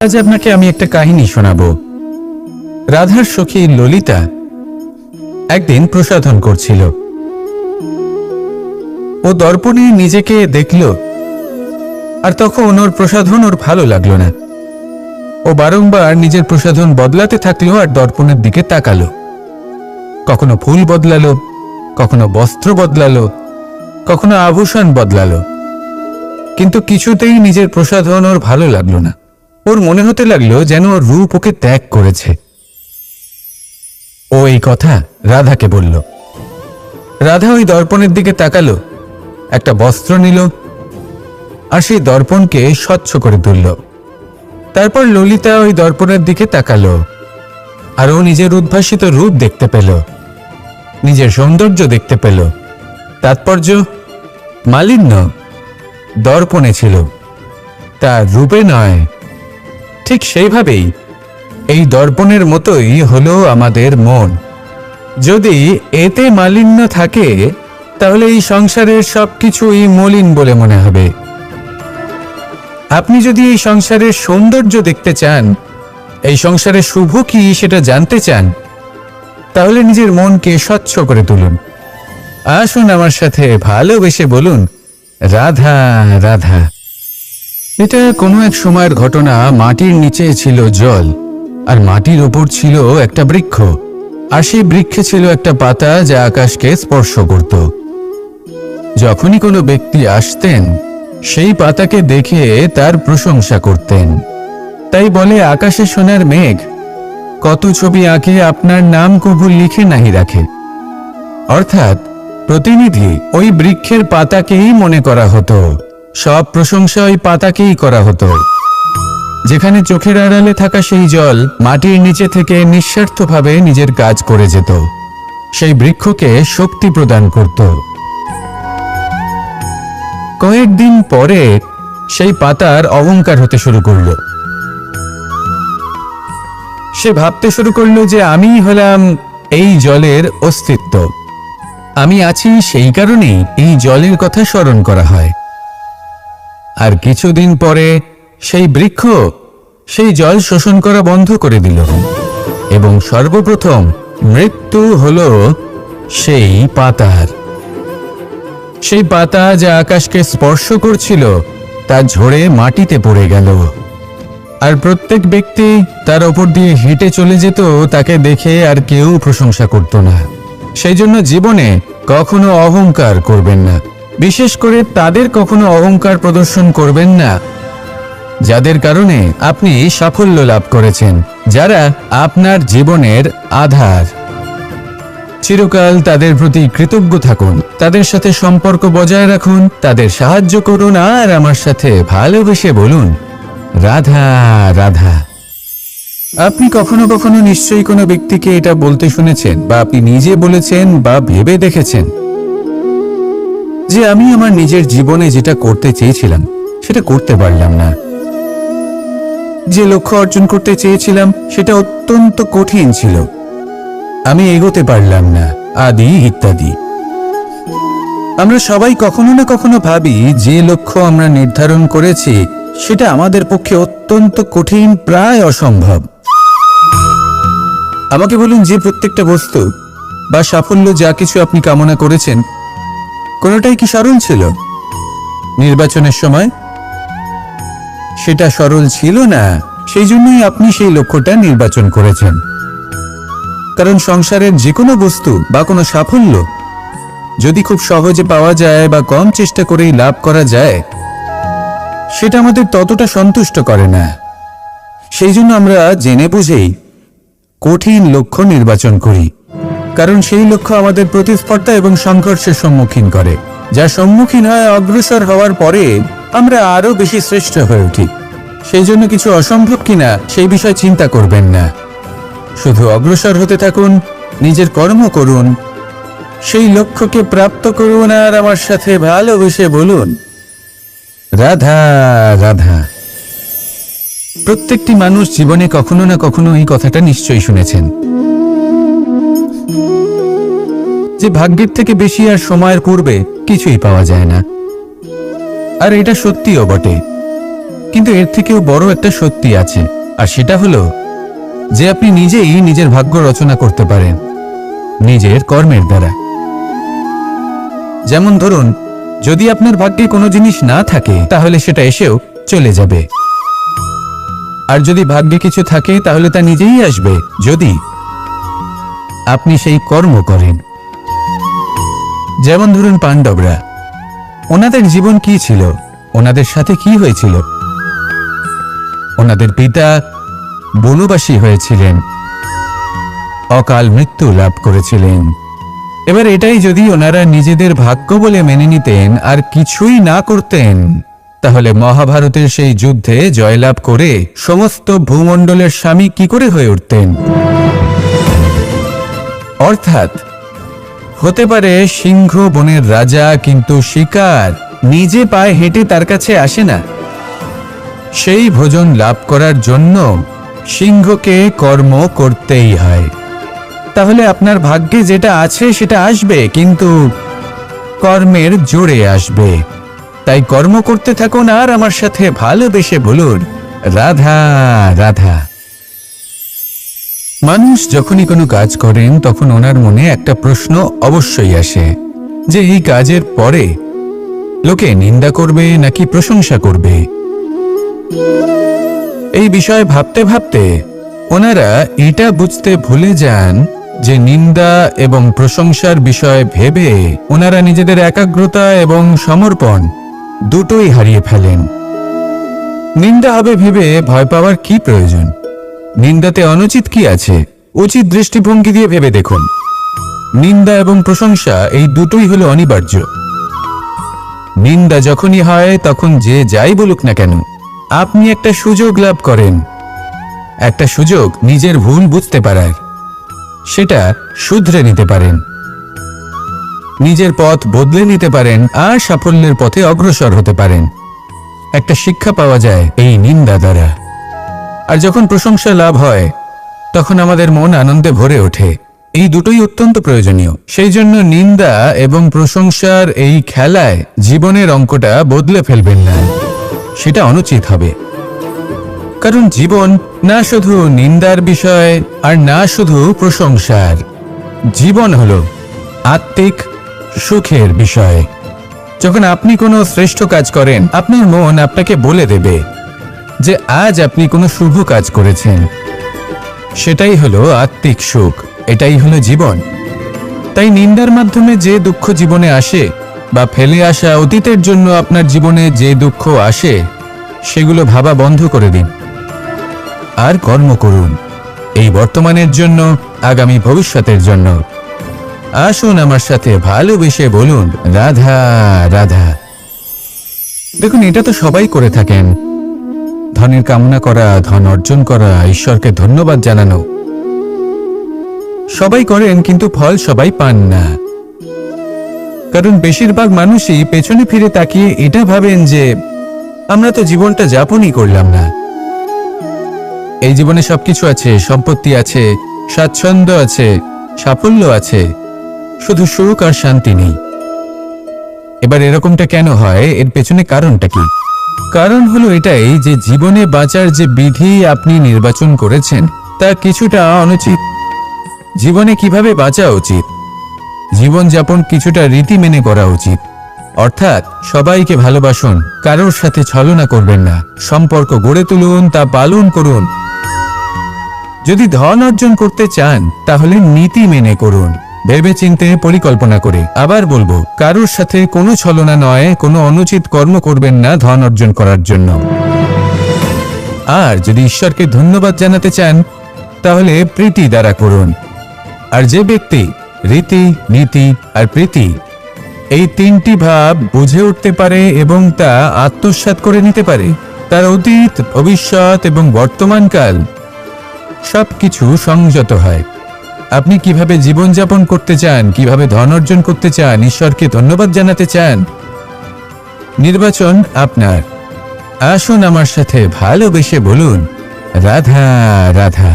আজ আপনাকে আমি একটা কাহিনী শোনাবো। রাধার সখী ললিতা একদিন প্রসাধন করছিল। ও দর্পণে নিজেকে দেখল, আর তখন ওর প্রসাধন ওর ভালো লাগলো না। ও বারংবার নিজের প্রসাধন বদলাতে থাকলো আর দর্পণের দিকে তাকালো। কখনো ফুল বদলালো, কখনো বস্ত্র বদলালো, কখনো আভূষণ বদলালো, কিন্তু কিছুতেই নিজের প্রসাধন ওর ভালো লাগলো না। ওর মনে হতে লাগলো যেন ওর রূপ ওকে ত্যাগ করেছে। ও এই কথা রাধাকে বলল। রাধা ওই দর্পণের দিকে তাকালো, একটা বস্ত্র নিল আর সেই দর্পণকে স্বচ্ছ করে তুলল। তারপর ললিতা ওই দর্পণের দিকে তাকালো আর ও নিজের উদ্ভাসিত রূপ দেখতে পেল, নিজের সৌন্দর্য দেখতে পেল। তাৎপর্য মালিন্য দর্পণে ছিল, তার রূপে নয়। ঠিক সেইভাবেই এই দর্পণের মতোই হলো আমাদের মন। যদি এতে মালিন্য থাকে তাহলে এই সংসারের সবকিছুই মলিন বলে মনে হবে। আপনি যদি এই সংসারের সৌন্দর্য দেখতে চান, এই সংসারের শুভ কি সেটা জানতে চান, তাহলে নিজের মনকে স্বচ্ছ করে তুলুন। আসুন আমার সাথে ভালোবেসে বলুন, রাধা রাধা। এটা কোনো এক সময়ের ঘটনা। মাটির নিচে ছিল জল, আর মাটির ওপর ছিল একটা বৃক্ষ, আর সেই বৃক্ষে ছিল একটা পাতা যা আকাশকে স্পর্শ করত। যখনই কোনো ব্যক্তি আসতেন, সেই পাতাকে দেখে তার প্রশংসা করতেন। তাই বলে, আকাশে সোনার মেঘ কত ছবি আঁকে, আপনার নাম কবু লিখে নাহি রাখে। অর্থাৎ প্রতিনিধি ওই বৃক্ষের পাতাকেই মনে করা হতো, সব প্রশংসা ওই পাতাকেই করা হতো। যেখানে চোখের আড়ালে থাকা সেই জল মাটির নিচে থেকে নিঃস্বার্থভাবে নিজের কাজ করে যেত, সেই বৃক্ষকে শক্তি প্রদান করত। কয়েকদিন পরে সেই পাতার অহংকার হতে শুরু করল। সে ভাবতে শুরু করলো যে আমি হলাম এই জলের অস্তিত্ব, আমি আছি সেই কারণেই এই জলের কথা স্মরণ করা হয়। আর কিছুদিন পরে সেই বৃক্ষ সেই জল শোষণ করা বন্ধ করে দিল, এবং সর্বপ্রথম মৃত্যু হলো সেই পাতার। সেই পাতা যা আকাশকে স্পর্শ করছিল তা ঝরে মাটিতে পড়ে গেল, আর প্রত্যেক ব্যক্তি তার ওপর দিয়ে হেঁটে চলে যেত, তাকে দেখে আর কেউ প্রশংসা করত না। সেই জন্য জীবনে কখনো অহংকার করবেন না, বিশেষ করে তাদের কখনো অহংকার প্রদর্শন করবেন না যাদের কারণে আপনি সাফল্য লাভ করেছেন, যারা আপনার জীবনের আধার। চিরকাল তাদের প্রতি কৃতজ্ঞ থাকুন, তাদের সাথে সম্পর্ক বজায় রাখুন, তাদের সাহায্য করুন, আর আমার সাথে ভালোবেসে বলুন, রাধা রাধা। আপনি কখনো কখনো নিশ্চয়ই কোনো ব্যক্তিকে এটা বলতে শুনেছেন, বা আপনি নিজে বলেছেন বা ভেবে দেখেছেন যে আমি আমার নিজের জীবনে যেটা করতে চেয়েছিলাম সেটা করতে পারলাম না, যে লক্ষ্য অর্জন করতে চেয়েছিলাম সেটা অত্যন্ত কঠিন ছিল, আমি এগোতে পারলাম না, আদি ইত্যাদি। আমরা সবাই কখনো না কখনো ভাবি যে লক্ষ্য আমরা নির্ধারণ করেছি সেটা আমাদের পক্ষে অত্যন্ত কঠিন, প্রায় অসম্ভব। আমাকে বলুন, যে প্রত্যেকটা বস্তু বা সাফল্য যা কিছু আপনি কামনা করেছেন, কোনোটাই কি সরল ছিল? নির্বাচনের সময় সেটা সরল ছিল না, সেই জন্যই আপনি সেই লক্ষ্যটা নির্বাচন করেছেন। কারণ সংসারের যে কোনো বস্তু বা কোনো সাফল্য যদি খুব সহজে পাওয়া যায় বা কম চেষ্টা করেই লাভ করা যায়, সেটা আমাদের ততটা সন্তুষ্ট করে না। সেই জন্য আমরা জেনে বুঝেই কঠিন লক্ষ্য নির্বাচন করি, কারণ সেই লক্ষ্য আমাদের প্রতিস্পর্ধা এবং সংঘর্ষের সম্মুখীন করে, যা সম্মুখীন হয় অগ্রসর হওয়ার পরে আমরা আরো বেশি শ্রেষ্ঠ হয়ে উঠি। সেই জন্য কিছু অসম্ভব কিনা সেই বিষয় চিন্তা করবেন না, শুধু অগ্রসর হতে থাকুন, নিজের কর্ম করুন, সেই লক্ষ্যকে প্রাপ্ত করুন, আর আমার সাথে ভালোবেসে বলুন, রাধা রাধা। প্রত্যেকটি মানুষ জীবনে কখনো না কখনো এই কথাটা নিশ্চয়ই শুনেছেন যে ভাগ্যের থেকে বেশি আর সময়ের পূর্বে কিছুই পাওয়া যায় না। আর এটা সত্যিও বটে, কিন্তু এর থেকেও বড় একটা সত্যি আছে, আর সেটা হলো যে আপনি নিজেই নিজের ভাগ্য রচনা করতে পারেন নিজের কর্মের দ্বারা। যেমন ধরুন, যদি আপনার ভাগ্যে কোনো জিনিস না থাকে তাহলে সেটা এসেও চলে যাবে, আর যদি ভাগ্যে কিছু থাকে তাহলে তা নিজেই আসবে যদি আপনি সেই কর্ম করেন। যেমন ধরুন পাণ্ডবরা, ওনাদের জীবন কি ছিল, ওনাদের সাথে কি হয়েছিল? ওনাদের পিতা বনবাসী হয়েছিলেন, অকাল মৃত্যু লাভ করেছিলেন। এবার এটাই যদি ওনারা নিজেদের ভাগ্য বলে মেনে নিতেন আর কিছুই না করতেন, তাহলে মহাভারতের সেই যুদ্ধে জয়লাভ করে সমস্ত ভূমণ্ডলের স্বামী কি করে হয়ে উঠতেন? অর্থাৎ হতে পারে সিংহ বনের রাজা, কিন্তু শিকার নিজে পায়ে হেঁটে তার কাছে আসে না। সেই ভোজন লাভ করার জন্য সিংহকে কর্ম করতেই হয়। তাহলে আপনার ভাগ্যে যেটা আছে সেটা আসবে, কিন্তু কর্মের জোরে আসবে। তাই কর্ম করতে থাকুন আর আমার সাথে ভালোবেসে বলুন, রাধা রাধা। মানুষ যখনই কোনো কাজ করেন তখন ওনার মনে একটা প্রশ্ন অবশ্যই আসে যে এই কাজের পরে লোকে নিন্দা করবে নাকি প্রশংসা করবে। এই বিষয়ে ভাবতে ভাবতে ওনারা এটা বুঝতে ভুলে যান যে নিন্দা এবং প্রশংসার বিষয় ভেবে ওনারা নিজেদের একাগ্রতা এবং সমর্পণ দুটোই হারিয়ে ফেলেন। নিন্দা হবে ভেবে ভয় পাওয়ার কি প্রয়োজন? নিন্দাতে অনুচিত কি আছে? উচিত দৃষ্টিভঙ্গি দিয়ে ভেবে দেখুন। নিন্দা এবং প্রশংসা এই দুটোই হলো অনিবার্য। নিন্দা যখনই হয় তখন যে যাই বলুক না কেন, আপনি একটা সুযোগ লাভ করেন, একটা সুযোগ নিজের ভুল বুঝতে পারার, সেটা শুধরে নিতে পারেন, নিজের পথ বদলে নিতে পারেন আর সাফল্যের পথে অগ্রসর হতে পারেন। একটা শিক্ষা পাওয়া যায় এই নিন্দা দ্বারা। আর যখন প্রশংসা লাভ হয় তখন আমাদের মন আনন্দে ভরে ওঠে। এই দুটোই অত্যন্ত প্রয়োজনীয়। সেই জন্য নিন্দা এবং প্রশংসার এই খেলায় জীবনের অঙ্কটা বদলে ফেলবেন না, সেটা অনুচিত হবে। কারণ জীবন না শুধু নিন্দার বিষয় আর না শুধু প্রশংসার, জীবন হলো আত্মিক সুখের বিষয়। যখন আপনি কোনো শ্রেষ্ঠ কাজ করেন, আপনার মন আপনাকে বলে দেবে যে আজ আপনি কোনো শুভ কাজ করেছেন। সেটাই হলো আত্মিক সুখ, এটাই হলো জীবন। তাই নিন্দার মাধ্যমে যে দুঃখ জীবনে আসে বা ফেলে আসা অতীতের জন্য আপনার জীবনে যে দুঃখ আসে, সেগুলো ভাবা বন্ধ করে দিন আর কর্ম করুন এই বর্তমানের জন্য, আগামী ভবিষ্যতের জন্য। আসুন আমার সাথে ভালোবেসে বলুন, রাধা রাধা। দেখুন, এটা তো সবাই করে থাকেন, ধনের কামনা করা, ধন অর্জন করা, ঈশ্বরকে ধন্যবাদ জানানো, সবাই করেন, কিন্তু ফল সবাই পান না। কারণ বেশিরভাগ মানুষই পেছনে ফিরে তাকিয়ে এটা ভাবেন যে আমরা তো জীবনটা যাপনই করলাম না। এই জীবনে সবকিছু আছে, সম্পত্তি আছে, স্বাচ্ছন্দ্য আছে, সাফল্য আছে, শুধু সুখ আর শান্তি নেই। এবার এরকমটা কেন হয়? এর পেছনে কারণটা কি? কারণ হলো এটাই যে জীবনে বাঁচার যে বিধি আপনি নির্বাচন করেছেন তা কিছুটা অনুচিত। জীবনে কিভাবে বাঁচা উচিত, জীবনযাপন কিছুটা রীতি মেনে করা উচিত। অর্থাৎ সবাইকে ভালোবাসুন, কারোর সাথে ছলনা করবেন না, সম্পর্ক গড়ে তুলুন, তা পালন করুন। যদি ধন অর্জন করতে চান তাহলে নীতি মেনে করুন, ভেবেচিন্তে পরিকল্পনা করে। আবার বলবো, কারোর সাথে কোনো ছলনা নয়, কোনো অনুচিত কর্ম করবেন না ধন অর্জন করার জন্য। আর যদি ঈশ্বরকে ধন্যবাদ জানাতে চান তাহলে প্রীতি দ্বারা করুন। আর যে ব্যক্তি রীতি, নীতি আর প্রীতি এই তিনটি ভাব বুঝে উঠতে পারে এবং তা আত্মসাৎ করে নিতে পারে, তার অতীত, ভবিষ্যৎ এবং বর্তমানকাল সবকিছু সংযত হয়। আপনি কিভাবে জীবনযাপন করতে চান, কিভাবে ধন অর্জন করতে চান, ঈশ্বরকে ধন্যবাদ জানাতে চান, নির্বাচন আপনার। আসুন আমার সাথে ভালোবেসে বলুন, রাধা রাধা।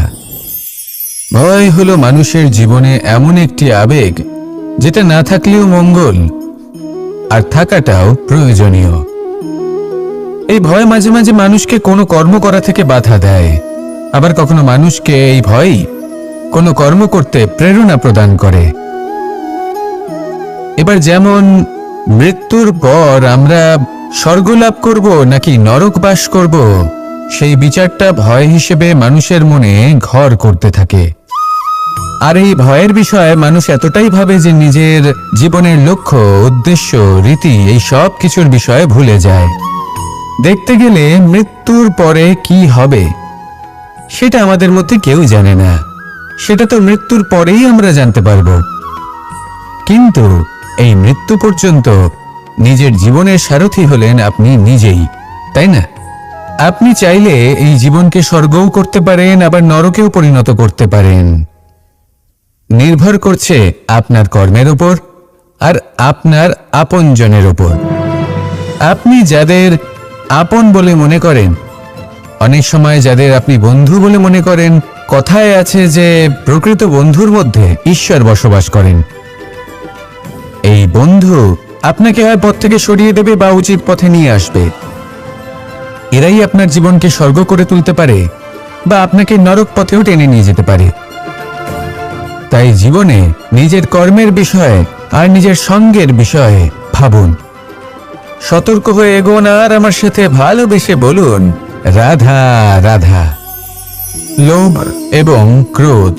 ভয় হলো মানুষের জীবনে এমন একটি আবেগ যেটা না থাকলেও মঙ্গল, আর থাকাটাও প্রয়োজনীয়। এই ভয় মাঝে মাঝে মানুষকে কোনো কর্ম করা থেকে বাধা দেয়। আবার কখনো মানুষকে এই ভয় কোনো কর্ম করতে প্রেরণা প্রদান করে। এবার যেমন মৃত্যুর পর আমরা স্বর্গ লাভ করব নাকি নরক বাস করব, সেই বিচারটা ভয় হিসেবে মানুষের মনে ঘর করতে থাকে। আর এই ভয়ের বিষয়ে মানুষ এতটাই ভাবে যে নিজের জীবনের লক্ষ্য, উদ্দেশ্য, রীতি এই সব কিছুর বিষয়ে ভুলে যায়। দেখতে গেলে মৃত্যুর পরে কি হবে সেটা আমাদের মধ্যে কেউ জানে না, সেটা তো মৃত্যুর পরেই আমরা জানতে পারব। কিন্তু এই মৃত্যু পর্যন্ত নিজের জীবনের সারথি হলেন আপনি নিজেই, তাই না? আপনি চাইলে এই জীবনকে স্বর্গও করতে পারেন, আবার নরকেও পরিণত করতে পারেন। নির্ভর করছে আপনার কর্মের উপর আর আপনার আপনজনের উপর। আপনি যাদের আপন বলে মনে করেন, অনেক সময় যাদের আপনি বন্ধু বলে মনে করেন, কথায় আছে যে প্রকৃত বন্ধুর মধ্যে ঈশ্বর বসবাস করেন। এই বন্ধু আপনাকে হয় পথ থেকে সরিয়ে দেবে বা উচিত পথে নিয়ে আসবে। এরাই আপনার জীবনকে স্বর্গ করে তুলতে পারে বা আপনাকে নরক পথেও টেনে নিয়ে যেতে পারে। তাই জীবনে নিজের কর্মের বিষয়ে আর নিজের সঙ্গের বিষয়ে ভাবুন, সতর্ক হয়ে এগোন আর আমার সাথে ভালোবেসে বলুন, রাধা রাধা। লোভ এবং ক্রোধ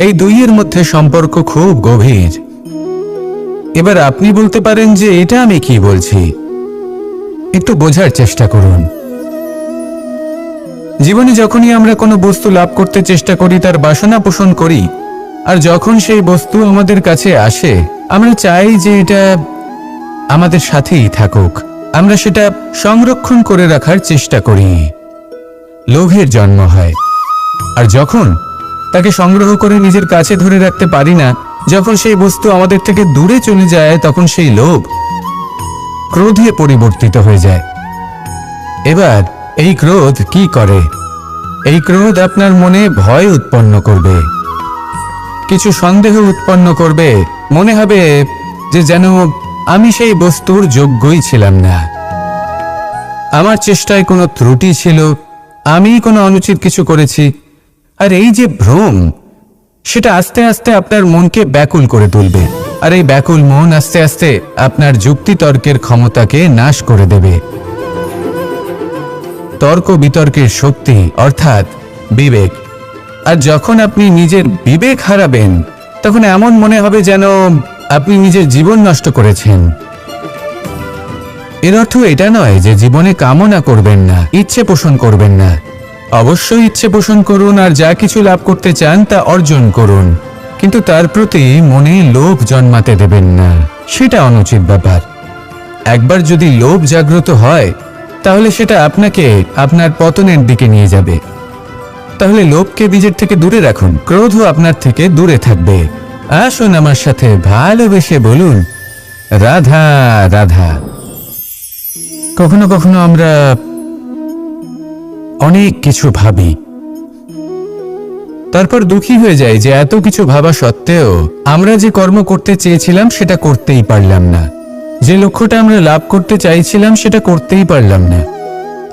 এই দুইয়ের মধ্যে সম্পর্ক খুব গভীর। এবার আপনি বলতে পারেন যে এটা আমি কি বলছি, একটু বোঝার চেষ্টা করুন। জীবনে যখনই আমরা কোনো বস্তু লাভ করতে চেষ্টা করি, তার বাসনা পোষণ করি, আর যখন সেই বস্তু আমাদের কাছে আসে আমরা চাই যে এটা আমাদের সাথেই থাকুক, আমরা সেটা সংরক্ষণ করে রাখার চেষ্টা করি। লোভের জন্ম হয়। আর যখন তাকে সংগ্রহ করে নিজের কাছে ধরে রাখতে পারি না, যখন সেই বস্তু আমাদের থেকে দূরে চলে যায়, তখন সেই লোভ ক্রোধে পরিবর্তিত হয়ে যায়। এবার এই ক্রোধ কি করে? এই ক্রোধ আপনার মনে ভয় উৎপন্ন করবে, কিছু সন্দেহ উৎপন্ন করবে, মনে হবে যে যেন আমি সেই বস্তুর যোগ্যই ছিলাম না, আমার চেষ্টায় কোনো ত্রুটি ছিল, আমি কোনো অনুচিত কিছু করেছি। আর এই যে ভ্রম, সেটা আস্তে আস্তে আপনার মনকে ব্যাকুল করে তুলবে। আর এই ব্যাকুল মন আস্তে আস্তে আপনার যুক্তিতর্কের ক্ষমতাকে নাশ করে দেবে। তর্ক বিতর্কের শক্তি অর্থাৎ বিবেক। আর যখন আপনি নিজের বিবেক হারাবেন, তখন এমন মনে হবে যেন আপনি নিজের জীবন নষ্ট করেছেন। এর অর্থ এটা নয় যে জীবনে কামনা করবেন না, ইচ্ছে পোষণ করবেন না। অবশ্যই ইচ্ছে পোষণ করুন, আর যা কিছু লাভ করতে চান তা অর্জন করুন, কিন্তু তার প্রতি মনে লোভ জন্মাতে দেবেন না, সেটা অনুচিত ব্যাপার। একবার যদি লোভ জাগ্রত হয়, তাহলে সেটা আপনাকে আপনার পতনের দিকে নিয়ে যাবে। তাহলে লোভকে নিজের থেকে দূরে রাখুন, ক্রোধও আপনার থেকে দূরে থাকবে। আসুন আমার সাথে ভালোবেসে বলুন, রাধা রাধা। কখনো কখনো আমরা অনেক কিছু ভাবি, তারপর দুঃখী হয়ে যাই যে এত কিছু ভাবা সত্ত্বেও আমরা যে কর্ম করতে চেয়েছিলাম সেটা করতেই পারলাম না, যে লক্ষ্যটা আমরা লাভ করতে চাইছিলাম সেটা করতেই পারলাম না।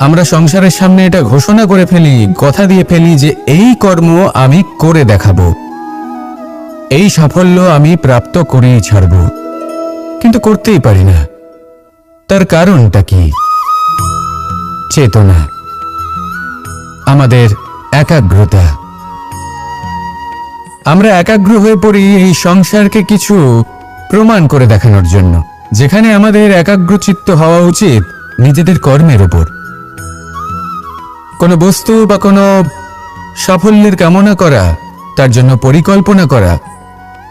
আমরা সংসারের সামনে এটা ঘোষণা করে ফেলি, কথা দিয়ে ফেলি যে এই কর্ম আমি করে দেখাবো, এই সাফল্য আমি প্রাপ্ত করেই ছাড়ব, কিন্তু করতেই পারি না। তার কারণটা কি? চেতনা, আমাদের একাগ্রতা। আমরা একাগ্র হয়ে পড়ি এই সংসারকে কিছু প্রমাণ করে দেখানোর জন্য, যেখানে আমাদের একাগ্রচিত্ত হওয়া উচিত নিজেদের কর্মের উপর। কোনো বস্তু বা কোনো সাফল্যের কামনা করা, তার জন্য পরিকল্পনা করা,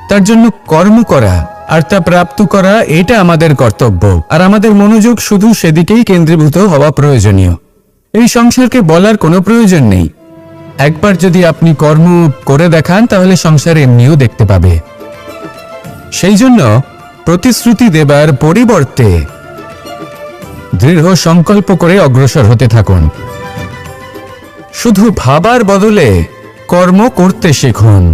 তার জন্য কর্ম করা আর তা প্রাপ্ত করা, এটা আমাদের কর্তব্য। আর আমাদের মনোযোগ শুধু সেদিকেই কেন্দ্রীভূত হওয়া প্রয়োজনীয়। এই সংসারকে বলার কোনো প্রয়োজন নেই। একবার যদি আপনি কর্ম করে দেখান, তাহলে সংসার এমনিও দেখতে পাবে। সেই জন্য প্রতিশ্রুতি দেবার পরিবর্তে দৃঢ় সংকল্প করে অগ্রসর হতে থাকুন। শুধু ভাবার বদলে কর্ম করতে শিখুন,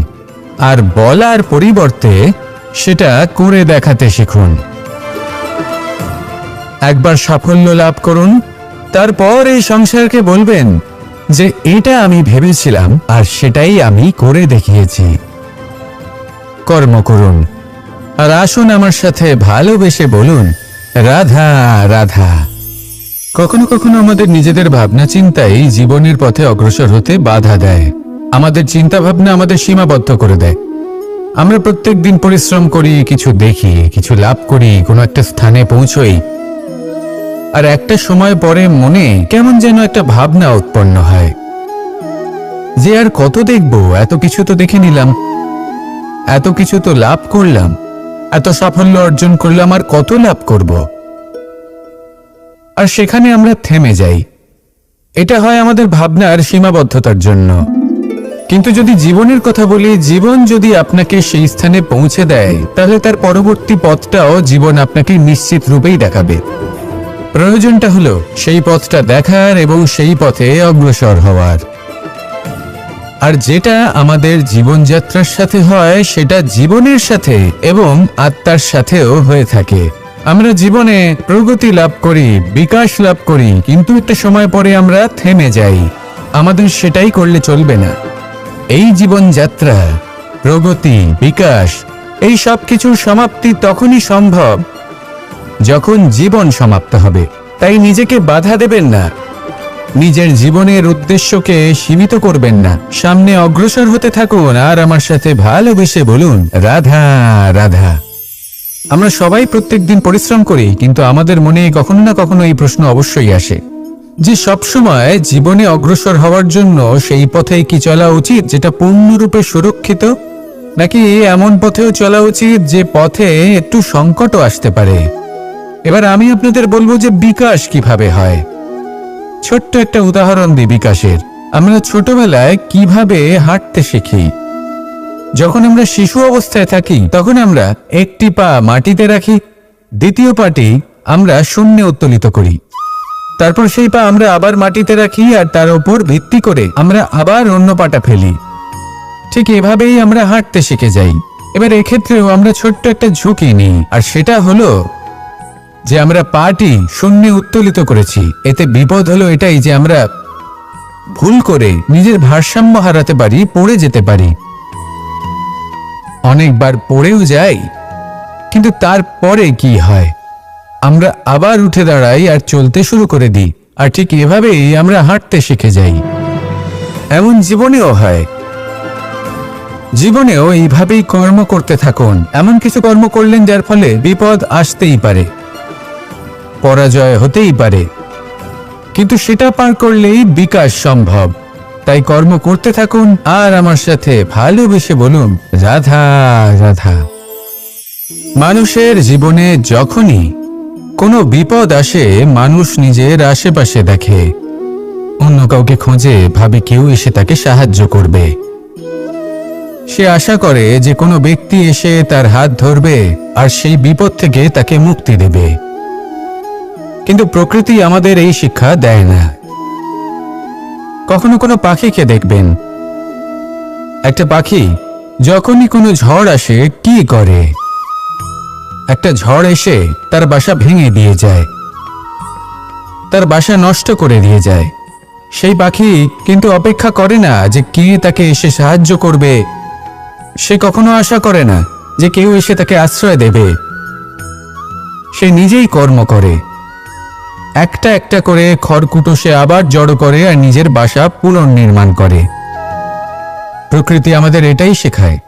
আর বলার পরিবর্তে সেটা করে দেখাতে শিখুন। একবার সাফল্য লাভ করুন, তারপর এই সংসারকে বলবেন যে এটা আমি ভেবেছিলাম আর সেটাই আমি করে দেখিয়েছি। কর্ম করুন আর আসুন আমার সাথে ভালোবেসে বলুন, রাধা রাধা। কখনো কখনো আমাদের নিজেদের ভাবনা চিন্তাই জীবনের পথে অগ্রসর হতে বাধা দেয়। আমাদের চিন্তা ভাবনা আমাদের সীমাবদ্ধ করে দেয়। আমরা প্রত্যেক দিন পরিশ্রম করি, কিছু দেখি, কিছু লাভ করি, কোনো একটা স্থানে পৌঁছই, আর একটা সময় পরে মনে কেমন যেন একটা ভাবনা উৎপন্ন হয় যে আর কত দেখব, এত কিছু তো দেখে নিলাম, এত কিছু তো লাভ করলাম, এত সাফল্য অর্জন করলাম, আর কত লাভ করব। আর সেখানে আমরা থেমে যাই। এটা হয় আমাদের ভাবনার সীমাবদ্ধতার জন্য। কিন্তু যদি জীবনের কথা বলি, জীবন যদি আপনাকে সেই স্থানে পৌঁছে দেয়, তাহলে তার পরবর্তী পথটাও জীবন আপনাকে নিশ্চিত রূপেই দেখাবে। প্রয়োজনটা হলো সেই পথটা দেখার এবং সেই পথে অগ্রসর হওয়ার। আর যেটা আমাদের জীবনযাত্রার সাথে হয়, সেটা জীবনের সাথে এবং আত্মার সাথেও হয়ে থাকে। আমরা জীবনে প্রগতি লাভ করি, বিকাশ লাভ করি, কিন্তু একটা সময় পরে আমরা থেমে যাই। আমাদের সেটাই করলে চলবে না। এই জীবনযাত্রা, প্রগতি, বিকাশ, এই সব কিছুর সমাপ্তি তখনই সম্ভব যখন জীবন সমাপ্ত হবে। তাই নিজেকে বাধা দেবেন না, নিজের জীবনের উদ্দেশ্যকে সীমিত করবেন না। সামনে অগ্রসর হতে থাকুন আর আমার সাথে ভালোবেসে বলুন, রাধা রাধা। আমরা সবাই প্রত্যেক দিন পরিশ্রম করি, কিন্তু আমাদের মনে কখনো না কখনো এই প্রশ্ন অবশ্যই আসে যে সবসময় জীবনে অগ্রসর হওয়ার জন্য সেই পথে কি চলা উচিত যেটা পূর্ণরূপে সুরক্ষিত, নাকি এমন পথেও চলা উচিত যে পথে একটু সংকটও আসতে পারে। এবার আমি আপনাদের বলবো যে বিকাশ কিভাবে হয়। ছোট্ট একটা উদাহরণ দিই বিকাশের। আমরা ছোটবেলায় কিভাবে হাঁটতে শিখি। যখন আমরা শিশু অবস্থায় থাকি, তখন আমরা একটি পা মাটিতে রাখি, দ্বিতীয় পাটি আমরা শূন্যে উত্তোলিত করি, তারপর সেই পা আমরা আবার মাটিতে রাখি, আর তার উপর ভিত্তি করে আমরা আবার অন্য পাটা ফেলি। ঠিক এভাবেই আমরা হাঁটতে শিখে যাই। এবার এক্ষেত্রেও আমরা ছোট্ট একটা ঝুঁকি নিই, আর সেটা হলো যে আমরা পাটি শূন্যে উত্তোলিত করেছি। এতে বিপদ হলো এটাই যে আমরা ভুল করে নিজের ভারসাম্য হারাতে পারি, পড়ে যেতে পারি। অনেকবার পড়েও যাই, কিন্তু তারপরে কি হয়, আমরা আবার উঠে দাঁড়াই আর চলতে শুরু করে দিই। আর ঠিক এভাবেই আমরা হাঁটতে শিখে যাই। এমন জীবনেও হয়। জীবনেও এইভাবেই কর্ম করতে থাকুন। এমন কিছু কর্ম করলেন যার ফলে বিপদ আসতেই পারে, পরাজয় হতেই পারে, কিন্তু সেটা পার করলেই বিকাশ সম্ভব। তাই কর্ম করতে থাকুন আর আমার সাথে ভালোবেসে বলুন, রাধা রাধা। মানুষের জীবনে যখনই কোনো বিপদ আসে, মানুষ নিজের আশেপাশে দেখে, অন্য কাউকে খোঁজে, ভাবে কেউ এসে তাকে সাহায্য করবে। সে আশা করে যে কোনো ব্যক্তি এসে তার হাত ধরবে আর সেই বিপদ থেকে তাকে মুক্তি দেবে। কিন্তু প্রকৃতি আমাদের এই শিক্ষা দেয় না। কখনো কোনো পাখিকে দেখবেন, একটা পাখি যখনই কোনো ঝড় আসে কি করে, একটা ঝড় এসে তার বাসা ভেঙে দিয়ে যায়, তার বাসা নষ্ট করে দিয়ে যায়। সেই পাখি কিন্তু অপেক্ষা করে না যে কে তাকে এসে সাহায্য করবে। সে কখনো আশা করে না যে কেউ এসে তাকে আশ্রয় দেবে। সে নিজেই কর্ম করে, একটা একটা করে খড়কুটো সে আবার জড়ো করে আর নিজের বাসা পুনর্নির্মাণ করে। প্রকৃতি আমাদের এটাই শেখায়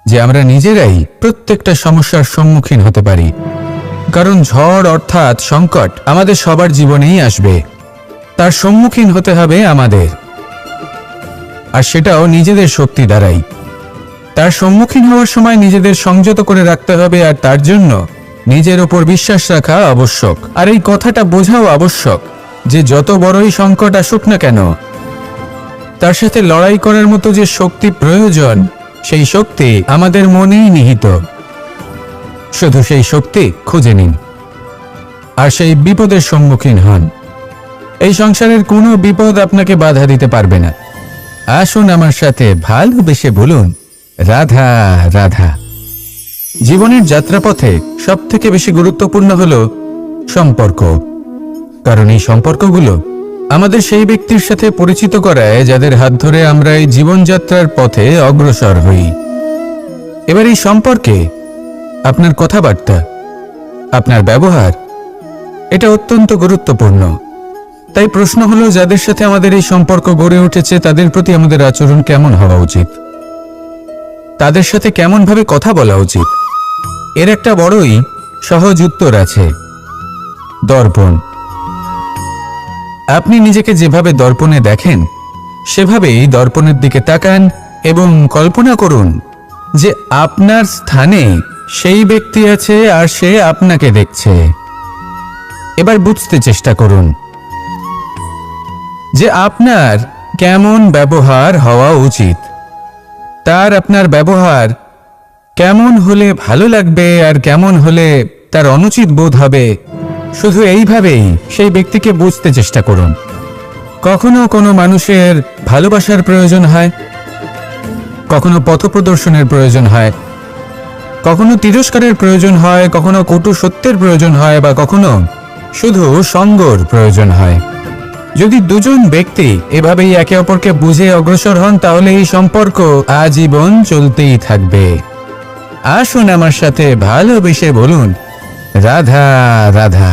যে আমরা নিজেরাই প্রত্যেকটা সমস্যার সম্মুখীন হতে পারি। কারণ ঝড় অর্থাৎ সংকট আমাদের সবার জীবনেই আসবে, তার সম্মুখীন হতে হবে আমাদের, আর সেটাও নিজেদের শক্তি দ্বারাই। তার সম্মুখীন হওয়ার সময় নিজেদের সংযত করে রাখতে হবে, আর তার জন্য নিজের ওপর বিশ্বাস রাখা আবশ্যক। আর এই কথাটা বোঝাও আবশ্যক যে যত বড়ই সংকট আসুক না কেন, তার সাথে লড়াই করার মতো যে শক্তি প্রয়োজন, সেই শক্তি আমাদের মনেই নিহিত। শুধু সেই শক্তি খুঁজে নিন আর সেই বিপদের সম্মুখীন হন। এই সংসারের কোনো বিপদ আপনাকে বাধা দিতে পারবে না। আসুন আমার সাথে ভালোবেসে বলুন, রাধা রাধা। জীবনের যাত্রাপথে সবথেকে বেশি গুরুত্বপূর্ণ হলো সম্পর্ক, কারণ এই সম্পর্কগুলো আমাদের সেই ব্যক্তির সাথে পরিচিত করায় যাদের হাত ধরে আমরা এই জীবনযাত্রার পথে অগ্রসর হই। এবার এই সম্পর্কে আপনার কথাবার্তা, আপনার ব্যবহার, এটা অত্যন্ত গুরুত্বপূর্ণ। তাই প্রশ্ন হলো, যাদের সাথে আমাদের এই সম্পর্ক গড়ে উঠেছে তাদের প্রতি আমাদের আচরণ কেমন হওয়া উচিত, তাদের সাথে কেমনভাবে কথা বলা উচিত। এর একটা বড়ই সহজ উত্তর আছে, দর্পণ। আপনি নিজেকে যেভাবে দর্পণে দেখেন সেভাবেই দর্পণের দিকে তাকান এবং কল্পনা করুন যে আপনার স্থানে সেই ব্যক্তি আছে আর সে আপনাকে দেখছে। এবার বুঝতে চেষ্টা করুন যে আপনার কেমন ব্যবহার হওয়া উচিত, তার আপনার ব্যবহার কেমন হলে ভালো লাগবে আর কেমন হলে তার অনুচিত বোধ হবে। শুধু এইভাবেই সেই ব্যক্তিকে বুঝতে চেষ্টা করুন। কখনো কোনো মানুষের ভালোবাসার প্রয়োজন হয়, কখনো পথপ্রদর্শনের প্রয়োজন হয়, কখনো তিরস্কারের প্রয়োজন হয়, কখনো কটু সত্যের প্রয়োজন হয়, বা কখনো শুধু সঙ্গর প্রয়োজন হয়। যদি দুজন ব্যক্তি এভাবেই একে অপরকে বুঝে অগ্রসর হন তাহলে এই সম্পর্ক আজীবন চলতেই থাকবে। আসুন আমার সাথে ভালোবেসে বলুন, রাধা রাধা।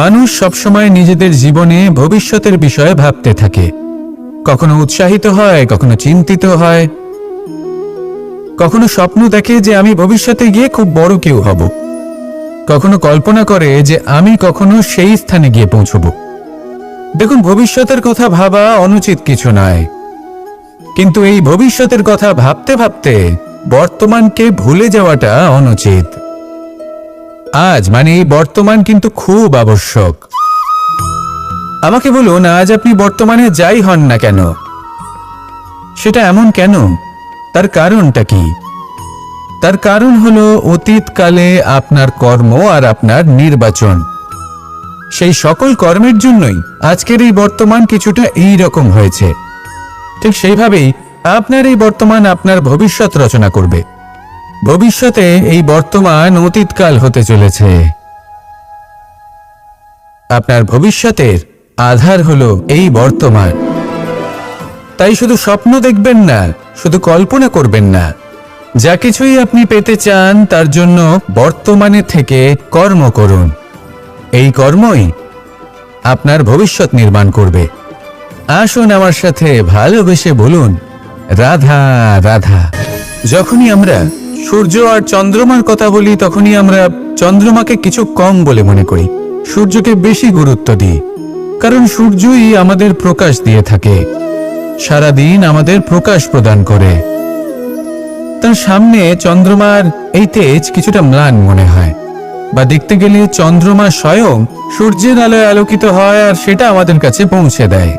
মানুষ সবসময় নিজেদের জীবনে ভবিষ্যতের বিষয়ে ভাবতে থাকে। কখনো উৎসাহিত হয়, কখনো চিন্তিত হয়, কখনো স্বপ্ন দেখে যে আমি ভবিষ্যতে গিয়ে খুব বড় কেউ হব, কখনো কল্পনা করে যে আমি কখনো সেই স্থানে গিয়ে পৌঁছব। দেখুন, ভবিষ্যতের কথা ভাবা অনুচিত কিছু নয়, কিন্তু এই ভবিষ্যতের কথা ভাবতে ভাবতে বর্তমানকে ভুলে যাওয়াটা অনুচিত। আজ মানে এই বর্তমান কিন্তু খুব আবশ্যক। আমাকে বলুন, আজ আপনি বর্তমানে যাই হন না কেন, সেটা এমন কেন? তার কারণটা কি? তার কারণ হলো অতীতকালে আপনার কর্ম আর আপনার নির্বাচন। সেই সকল কর্মের জন্যই আজকের এই বর্তমান কিছুটা এই রকম হয়েছে। ঠিক সেইভাবেই আপনার এই বর্তমান আপনার ভবিষ্যৎ রচনা করবে। ভবিষ্যতে এই বর্তমান অতীতকাল হতে চলেছে। আপনার ভবিষ্যতের আধার হলো এই বর্তমান। তাই শুধু স্বপ্ন দেখবেন না, শুধু কল্পনা করবেন না। যা কিছুই আপনি পেতে চান তার জন্য বর্তমানে থেকে কর্ম করুন। এই কর্মই আপনার ভবিষ্যৎ নির্মাণ করবে। আসুন আমার সাথে ভালোবেসে বলুন, রাধা রাধা। যখনই আমরা সূর্য আর চন্দ্রমার কথা বলি তখনই আমরা চন্দ্রমাকে কিছু কম বলে মনে করি, সূর্যকে বেশি গুরুত্ব দিই। কারণ সূর্যই আমাদের প্রকাশ দিয়ে থাকে, সারাদিন আমাদের প্রকাশ প্রদান করে। তার সামনে চন্দ্রমার এই তেজ কিছুটা ম্লান মনে হয়, বা দেখতে গেলে চন্দ্রমা স্বয়ং সূর্যের আলোয় আলোকিত হয় আর সেটা আমাদের কাছে পৌঁছে দেয়।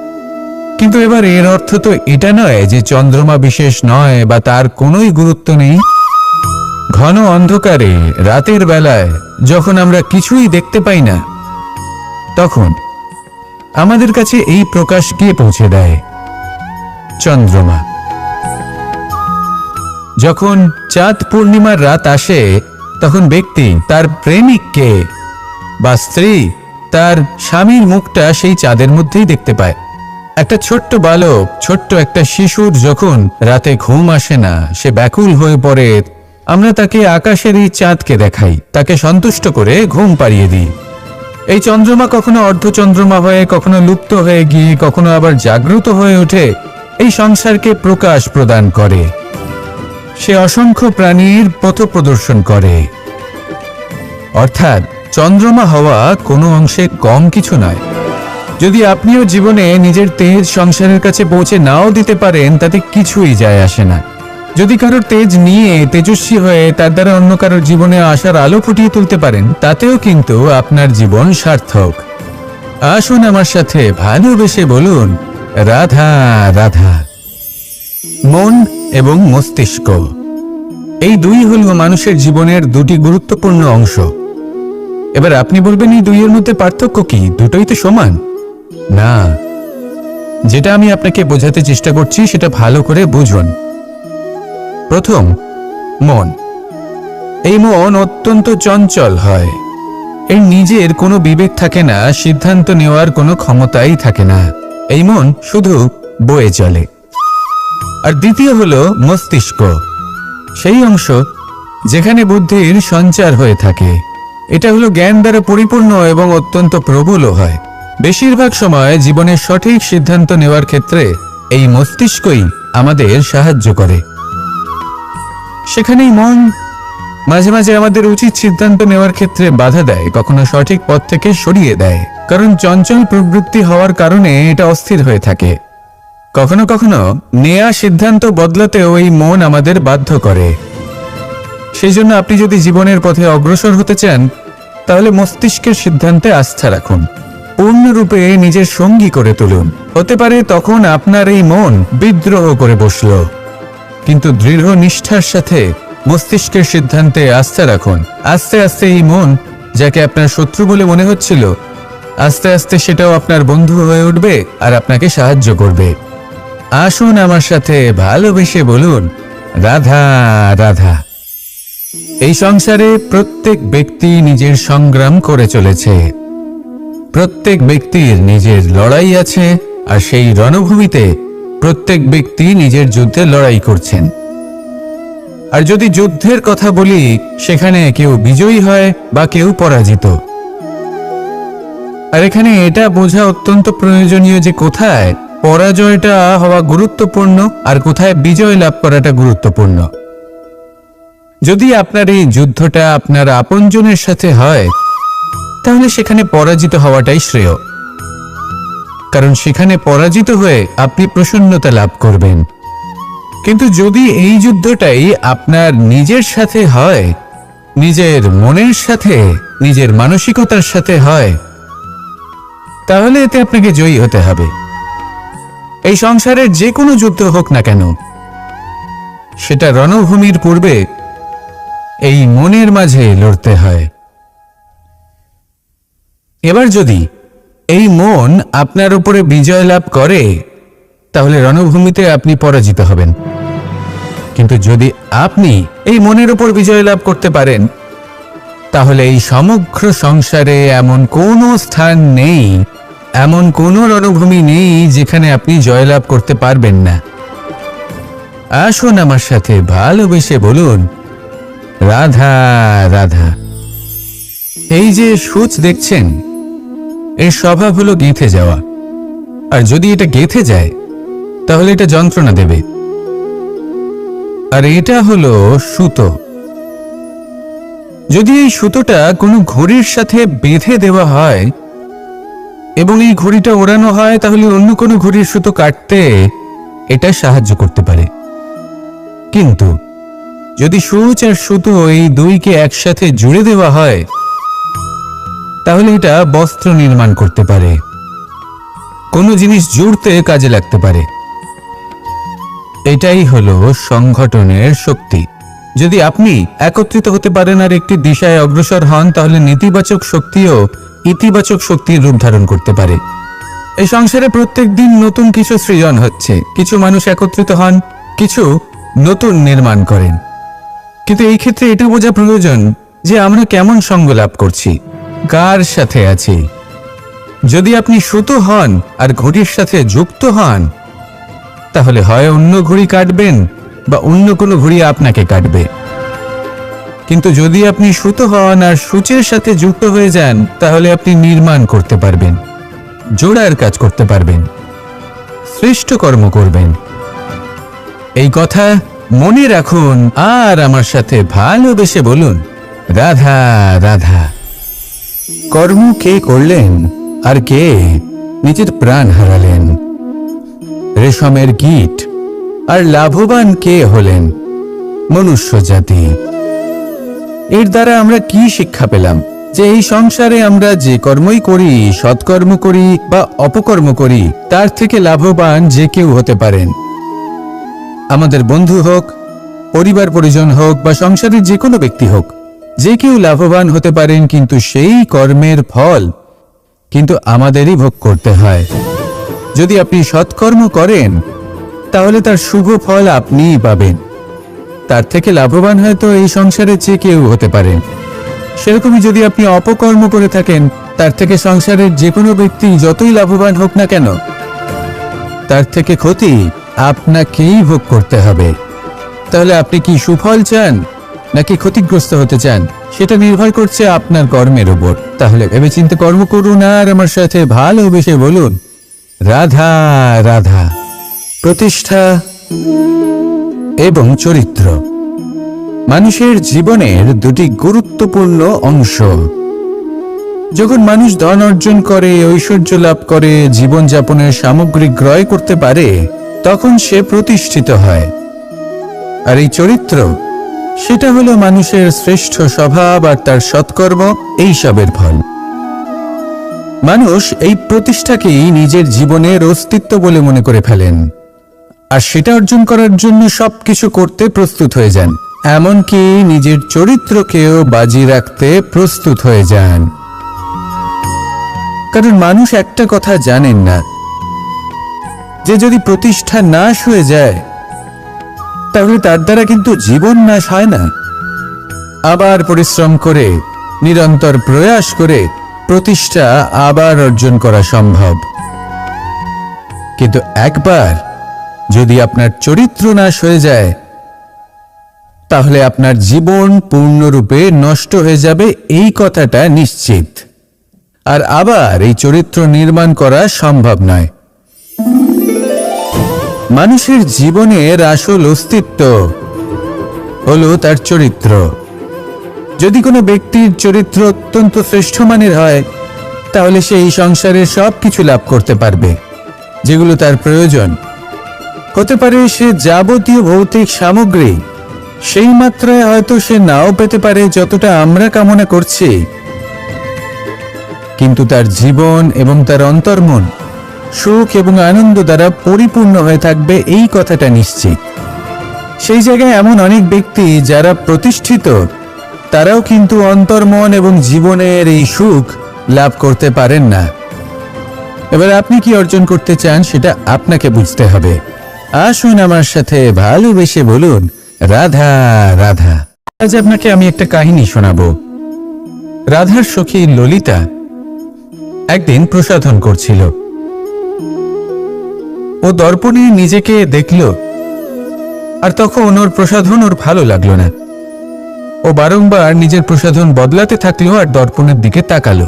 কিন্তু এবার এর অর্থ তো এটা নয় যে চন্দ্রমা বিশেষ নয় বা তার কোনোই গুরুত্ব নেই। ঘন অন্ধকারে রাতের বেলায় যখন আমরা কিছুই দেখতে পাই না, তখন আমাদের কাছে এই প্রকাশ কে পৌঁছে দেয়? চন্দ্রমা। যখন চাঁদ পূর্ণিমার রাত আসে তখন ব্যক্তি তার প্রেমিককে বা স্ত্রী তার স্বামীর মুখটা সেই চাঁদের মধ্যেই দেখতে পায়। একটা ছোট্ট বালক, ছোট্ট একটা শিশুর যখন রাতে ঘুম আসে না, সে ব্যাকুল হয়ে পড়ে, আমরা তাকে আকাশের এই চাঁদকে দেখাই, তাকে সন্তুষ্ট করে ঘুম পাড়িয়ে দিই। এই চন্দ্রমা কখনো অর্ধচন্দ্রমা হয়ে, কখনো লুপ্ত হয়ে গিয়ে, কখনো আবার জাগ্রত হয়ে ওঠে, এই সংসারকে প্রকাশ প্রদান করে। সে অসংখ্য প্রাণীর পথ প্রদর্শন করে। অর্থাৎ চন্দ্রমা হওয়া কোনো অংশে কম কিছু নয়। যদি আপনিও জীবনে নিজের তেজ সংসারের কাছে পৌঁছে নাও দিতে পারেন তাতে কিছুই যায় আসে না। যদি কারোর তেজ নিয়ে তেজস্বী হয়ে তার দ্বারা অন্য কারোর জীবনে আসার আলো ফুটিয়ে তুলতে পারেন, তাতেও কিন্তু আপনার জীবন সার্থক। আসুন আমার সাথে ভালোবেসে বলুন, রাধা রাধা। মন এবং মস্তিষ্ক, এই দুই হল মানুষের জীবনের দুটি গুরুত্বপূর্ণ অংশ। এবার আপনি বলবেন, এই দুইয়ের মধ্যে পার্থক্য কি? দুটোই তো সমান। না, যেটা আমি আপনাকে বোঝাতে চেষ্টা করছি সেটা ভালো করে বুঝুন। প্রথম, মন। এই মন অত্যন্ত চঞ্চল হয়। এর নিজের কোনো বিবেক থাকে না, সিদ্ধান্ত নেওয়ার কোনো ক্ষমতাই থাকে না। এই মন শুধু বয়ে চলে। আর দ্বিতীয় হলো মস্তিষ্ক, সেই অংশ যেখানে বুদ্ধির সঞ্চার হয়ে থাকে। এটা হলো জ্ঞান দ্বারা পরিপূর্ণ এবং অত্যন্ত প্রবলও হয়। বেশিরভাগ সময় জীবনের সঠিক সিদ্ধান্ত নেওয়ার ক্ষেত্রে এই মস্তিষ্কই আমাদের সাহায্য করে। সেখানেই মন মাঝে মাঝে আমাদের উচিত সিদ্ধান্ত নেওয়ার ক্ষেত্রে বাধা দেয়, কখনো সঠিক পথ থেকে সরিয়ে দেয়, কারণ চঞ্চল প্রবৃত্তি হওয়ার কারণে এটা অস্থির হয়ে থাকে। কখনো কখনো নেয়া সিদ্ধান্ত বদলাতেও এই মন আমাদের বাধ্য করে। সেই জন্য আপনি যদি জীবনের পথে অগ্রসর হতে চান, তাহলে মস্তিষ্কের সিদ্ধান্তে আস্থা রাখুন, পূর্ণরূপে নিজের সঙ্গী করে তুলুন। হতে পারে তখন আপনার এই মন বিদ্রোহ করে বসল, কিন্তু দৃঢ় নিষ্ঠার সাথে মস্তিষ্কের সিদ্ধান্তে আস্থা রাখুন। আস্তে আস্তে এই মন, যাকে আপনার শত্রু বলে মনে হচ্ছিল, আস্তে আস্তে সেটাও আপনার বন্ধু হয়ে উঠবে আর আপনাকে সাহায্য করবে। আসুন আমার সাথে ভালোবেসে বলুন, রাধা রাধা। এই সংসারে প্রত্যেক ব্যক্তি নিজের সংগ্রাম করে চলেছে। প্রত্যেক ব্যক্তির নিজের লড়াই আছে, আর সেই রণভূমিতে প্রত্যেক ব্যক্তি নিজের যুদ্ধে লড়াই করছেন। আর যদি যুদ্ধের কথা বলি, সেখানে কেউ বিজয়ী হয় বা কেউ পরাজিত। আর এখানে এটা বোঝা অত্যন্ত প্রয়োজনীয় যে কোথায় পরাজয়টা হওয়া গুরুত্বপূর্ণ আর কোথায় বিজয় লাভ করাটা গুরুত্বপূর্ণ। যদি আপনার এই যুদ্ধটা আপনার আপনজনের সাথে হয়, তাহলে সেখানে পরাজিত হওয়াটাই শ্রেয়, কারণ সেখানে পরাজিত হয়ে আপনি প্রসন্নতা লাভ করবেন। কিন্তু যদি এই যুদ্ধটাই আপনার নিজের সাথে হয়, নিজের মনের সাথে, নিজের মানসিকতার সাথে হয়, তাহলে এতে আপনাকে জয়ী হতে হবে। এই সংসারের যে কোনো যুদ্ধ হোক না কেন, সেটা রণভূমির পূর্বে এই মনের মাঝে লড়তে হয়। এবার যদি এই মন আপনার উপরে বিজয় লাভ করে, তাহলে রণভূমিতে আপনি পরাজিত হবেন। কিন্তু যদি আপনি এই মনের উপর বিজয় লাভ করতে পারেন, তাহলে এই সমগ্র সংসারে এমন কোনো স্থান নেই, এমন কোনো রণভূমি নেই যেখানে আপনি জয়লাভ করতে পারবেন না। আসুন আমার সাথে ভালোবেসে বলুন, রাধা রাধা। এই যে সূচ দেখছেন, এর স্বভাব হলো গেঁথে যাওয়া। আর যদি এটা গেঁথে যায়, তাহলে এটা যন্ত্রণা দেবে। আর এটা হলো সুতো। যদি এই সুতোটা কোনো ঘড়ির সাথে বেঁধে দেওয়া হয় এবং এই ঘড়িটা ওড়ানো হয়, তাহলে অন্য কোনো ঘড়ির সুতো কাটতে এটা সাহায্য করতে পারে। কিন্তু যদি সূচ আর সুতো এই দুইকে একসাথে জুড়ে দেওয়া হয়, তাহলে এটা বস্ত্র নির্মাণ করতে পারে, কোনো জিনিস জুড়তে কাজে লাগতে পারে। এটাই হলো সংগঠনের শক্তি। যদি আপনি একত্রিত হতে পারেন আর একটি দিশায় অগ্রসর হন, তাহলে নেতিবাচক শক্তিও ইতিবাচক শক্তির রূপ ধারণ করতে পারে। এই সংসারে প্রত্যেক দিন নতুন কিছু সৃজন হচ্ছে। কিছু মানুষ একত্রিত হন, কিছু নতুন নির্মাণ করেন। কিন্তু এই ক্ষেত্রে এটা বোঝা প্রয়োজন যে আমরা কেমন সঙ্গ লাভ করছি, কার সাথে আছি। যদি আপনি সুতো হন আর ঘড়ির সাথে যুক্ত হন, তাহলে হয় অন্য ঘড়ি কাটবেন বা অন্য কোনো ঘড়ি আপনাকে কাটবে। কিন্তু যদি আপনি সুতো হন আর সূচের সাথে যুক্ত হয়ে যান, তাহলে আপনি নির্মাণ করতে পারবেন, জোড়ার কাজ করতে পারবেন, শ্রেষ্ঠ কর্ম করবেন। এই কথা মনে রাখুন আর আমার সাথে ভালোবেসে বলুন, রাধা রাধা। কর্ম কে করলেন আর কে নিজের প্রাণ হারালেন? রেশমের কীট। আর লাভবান কে হলেন? মনুষ্য জাতি। এর দ্বারা আমরা কি শিক্ষা পেলাম? যে এই সংসারে আমরা যে কর্মই করি, সৎকর্ম করি বা অপকর্ম করি, তার থেকে লাভবান যে কেউ হতে পারেন। আমাদের বন্ধু হোক, পরিবার পরিজন হোক বা সংসারের যে কোনো ব্যক্তি হোক, যে কেউ লাভবান হতে পারেন, কিন্তু সেই কর্মের ফল কিন্তু আমাদেরই ভোগ করতে হয়। যদি আপনি সৎকর্ম করেন, তাহলে তার শুভ ফল আপনিই পাবেন। তার থেকে লাভবান হয়তো এই সংসারে যে কেউ হতে পারেন। সেরকমই যদি আপনি অপকর্ম করে থাকেন, তার থেকে সংসারের যে কোনো ব্যক্তি যতই লাভবান হোক না কেন, তার থেকে ক্ষতি আপনাকেই ভোগ করতে হবে। তাহলে আপনি কি সুফল চান নাকি ক্ষতিগ্রস্ত হতে চান, সেটা নির্ভর করছে আপনার কর্মের উপর। তাহলে ভেবেচিন্তে কর্ম করুন আর আমার সাথে ভালোবেসে বলুন, রাধা রাধা। প্রতিষ্ঠা এবং চরিত্র মানুষের জীবনের দুটি গুরুত্বপূর্ণ অংশ। যখন মানুষ ধন অর্জন করে, ঐশ্বর্য লাভ করে, জীবনযাপনের সামগ্রী ক্রয় করতে পারে, তখন সে প্রতিষ্ঠিত হয়। আর এই চরিত্র, সেটা হলো মানুষের শ্রেষ্ঠ স্বভাব আর তার সৎকর্ম, এইসবের ফল। মানুষ এই প্রতিষ্ঠাকেই নিজের জীবনের অস্তিত্ব বলে মনে করে ফেলেন, আর সেটা অর্জন করার জন্য সবকিছু করতে প্রস্তুত হয়ে যান, এমনকি নিজের চরিত্রকেও বাজি রাখতে প্রস্তুত হয়ে যান। কারণ মানুষ একটা কথা জানেন না, যে যদি প্রতিষ্ঠা নাশ হয়ে যায় তাহলে তার দ্বারা কিন্তু জীবন নাশ হয় না। আবার পরিশ্রম করে, নিরন্তর প্রয়াস করে প্রতিষ্ঠা আবার অর্জন করা সম্ভব। কিন্তু একবার যদি আপনার চরিত্র নাশ হয়ে যায়, তাহলে আপনার জীবন পূর্ণরূপে নষ্ট হয়ে যাবে, এই কথাটা নিশ্চিত। আর আবার এই চরিত্র নির্মাণ করা সম্ভব নয়। মানুষের জীবনের আসল অস্তিত্ব হলো তার চরিত্র। যদি কোনো ব্যক্তির চরিত্র অত্যন্ত শ্রেষ্ঠ মানের হয়, তাহলে সে এই সংসারে সবকিছু লাভ করতে পারবে যেগুলো তার প্রয়োজন। হতে পারে সে যাবতীয় ভৌতিক সামগ্রী সেই মাত্রায় হয়তো সে নাও পেতে পারে যতটা আমরা কামনা করছি, কিন্তু তার জীবন এবং তার অন্তর্মন সুখ এবং আনন্দ দ্বারা পরিপূর্ণ হয়ে থাকবে, এই কথাটা নিশ্চিত। সেই জায়গায় এমন অনেক ব্যক্তি যারা প্রতিষ্ঠিত, তারাও কিন্তু অন্তর্মন এবং জীবনের এই সুখ লাভ করতে পারেন না। এবার আপনি কি অর্জন করতে চান সেটা আপনাকে বুঝতে হবে। আসুন আমার সাথে ভালোবেসে বলুন, রাধা রাধা। আজ আপনাকে আমি একটা কাহিনী শোনাবো। রাধার সখী ললিতা একদিন প্রসাধন করছিল। ও দর্পণে নিজেকে দেখল, আর তখন ওর প্রসাধন ওর ভালো লাগলো না। ও বারংবার নিজের প্রসাধন বদলাতে থাকলো আর দর্পণের দিকে তাকালো।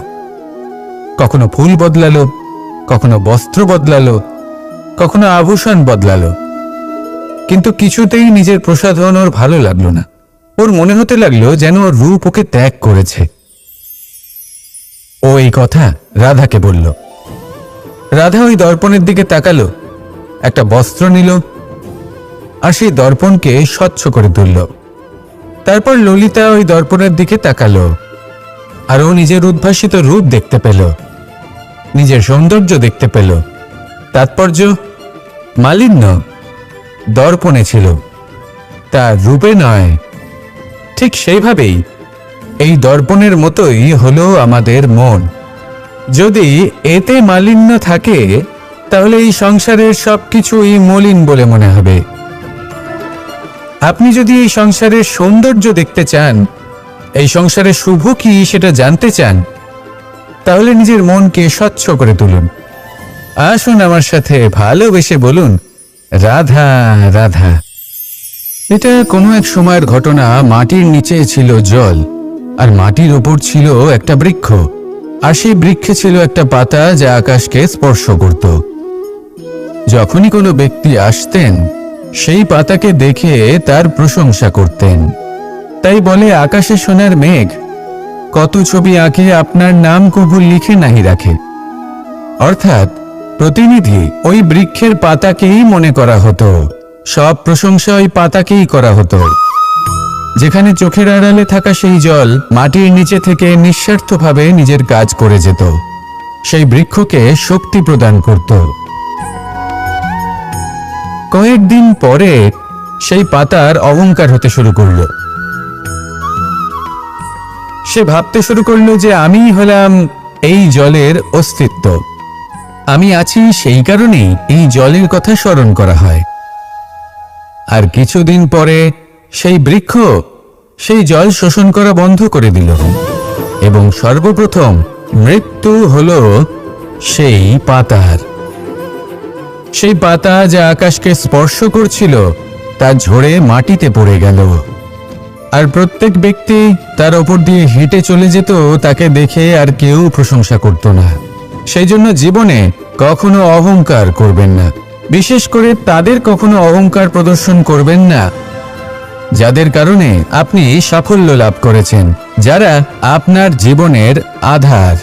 কখনো ফুল বদলালো, কখনো বস্ত্র বদলালো, কখনো আভূষণ বদলালো, কিন্তু কিছুতেই নিজের প্রসাধন ওর ভালো লাগলো না। ওর মনে হতে লাগলো যেন ওর রূপ ওকে ত্যাগ করেছে। ও এই কথা রাধাকে বলল। রাধা ওই দর্পণের দিকে তাকালো, একটা বস্ত্র নিল আর সেই দর্পণকে স্বচ্ছ করে তুলল। তারপর ললিতা ওই দর্পণের দিকে তাকালো, আর ও নিজের উদ্ভাসিত রূপ দেখতে পেল, নিজের সৌন্দর্য দেখতে পেল। তাৎপর্য মালিন্য দর্পণে ছিল, তার রূপে নয়। ঠিক সেইভাবেই এই দর্পণের মতোই হলো আমাদের মন। যদি এতে মালিন্য থাকে, তাহলে এই সংসারের সবকিছুই মলিন বলে মনে হবে। আপনি যদি এই সংসারের সৌন্দর্য দেখতে চান, এই সংসারের শুভ কি সেটা জানতে চান, তাহলে নিজের মনকে স্বচ্ছ করে তুলুন। আসুন আমার সাথে ভালোবেসে বলুন, রাধা রাধা। এটা কোনো এক সময়ের ঘটনা। মাটির নিচে ছিল জল, আর মাটির ওপর ছিল একটা বৃক্ষ, আর সেই বৃক্ষে ছিল একটা পাতা যা আকাশকে স্পর্শ করত। যখনই কোনো ব্যক্তি আসতেন, সেই পাতাকে দেখে তার প্রশংসা করতেন। তাই বলে, আকাশে সোনার মেঘ কত ছবি আঁকে, আপনার নাম কবু লিখে নাহি রাখে। অর্থাৎ প্রতিনিধি ওই বৃক্ষের পাতাকেই মনে করা হতো, সব প্রশংসা ওই পাতাকেই করা হতো। যেখানে চোখের আড়ালে থাকা সেই জল মাটির নিচে থেকে নিঃস্বার্থভাবে নিজের কাজ করে যেত, সেই বৃক্ষকে শক্তি প্রদান করত। কয়েকদিন পরে সেই পাতার অহংকার হতে শুরু করল। সে ভাবতে শুরু করলো যে আমিই হলাম এই জলের অস্তিত্ব, আমি আছি সেই কারণেই এই জলের কথা স্মরণ করা হয়। আর কিছুদিন পরে সেই বৃক্ষ সেই জল শোষণ করা বন্ধ করে দিল। এবং সর্বপ্রথম মৃত্যু হলো সেই পাতার। সেই পাতা যা আকাশকে স্পর্শ করছিল তা ঝরে মাটিতে পড়ে গেল। আর প্রত্যেক ব্যক্তি তার ওপর দিয়ে হেঁটে চলে যেত, তাকে দেখে আর কেউ প্রশংসা করত না। সেই জন্য জীবনে কখনো অহংকার করবেন না। বিশেষ করে তাদের কখনো অহংকার প্রদর্শন করবেন না যাদের কারণে আপনি সাফল্য লাভ করেছেন, যারা আপনার জীবনের আধার।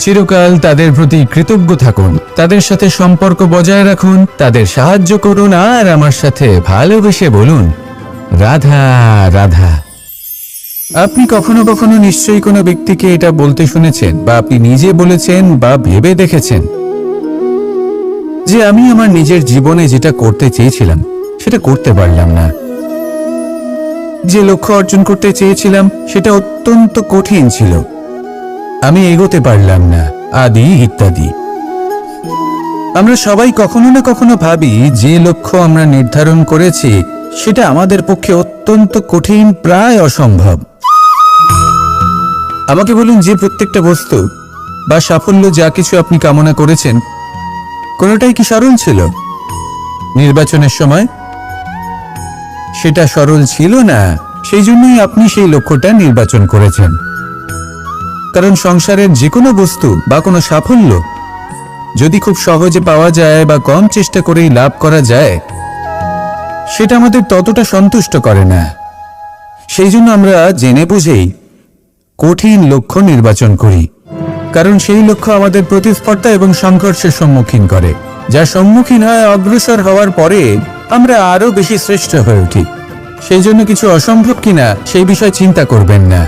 চিরকাল তাদের প্রতি কৃতজ্ঞ থাকুন, তাদের সাথে সম্পর্ক বজায় রাখুন, তাদের সাহায্য করুন, আর আমার সাথে ভালোবেসে বলুন, রাধা রাধা। আপনি কখনো কখনো নিশ্চয়ই কোনো ব্যক্তিকে এটা বলতে শুনেছেন, বা আপনি নিজে বলেছেন বা ভেবে দেখেছেন যে আমি আমার নিজের জীবনে যেটা করতে চেয়েছিলাম সেটা করতে পারলাম না, যে লক্ষ্য অর্জন করতে চেয়েছিলাম সেটা অত্যন্ত কঠিন ছিল, আমি এগোতে পারলাম না, আদি ইত্যাদি। আমরা সবাই কখনো না কখনো ভাবি যে লক্ষ্য আমরা নির্ধারণ করেছি সেটা আমাদের পক্ষে অত্যন্ত কঠিন, প্রায় অসম্ভব। আমাকে বলুন, যে প্রত্যেকটা বস্তু বা সাফল্য যা কিছু আপনি কামনা করেছেন কোনোটাই কি সরল ছিল? নির্বাচনের সময় সেটা সরল ছিল না, সেই জন্যই আপনি সেই লক্ষ্যটা নির্বাচন করেছেন। কারণ সংসারের যে কোনো বস্তু বা কোনো সাফল্য যদি খুব সহজে পাওয়া যায় বা কম চেষ্টা করেই লাভ করা যায়, সেটা আমাদের ততটা সন্তুষ্ট করে না। সেই জন্য আমরা জেনে বুঝেই কঠিন লক্ষ্য নির্বাচন করি, কারণ সেই লক্ষ্য আমাদের প্রতিস্পর্ধা এবং সংঘর্ষের সম্মুখীন করে, যার সম্মুখীন হয় অগ্রসর হওয়ার পরে আমরা আরো বেশি শ্রেষ্ঠ হয়ে উঠি। সেই জন্য কিছু অসম্ভব কিনা সেই বিষয়ে চিন্তা করবেন না,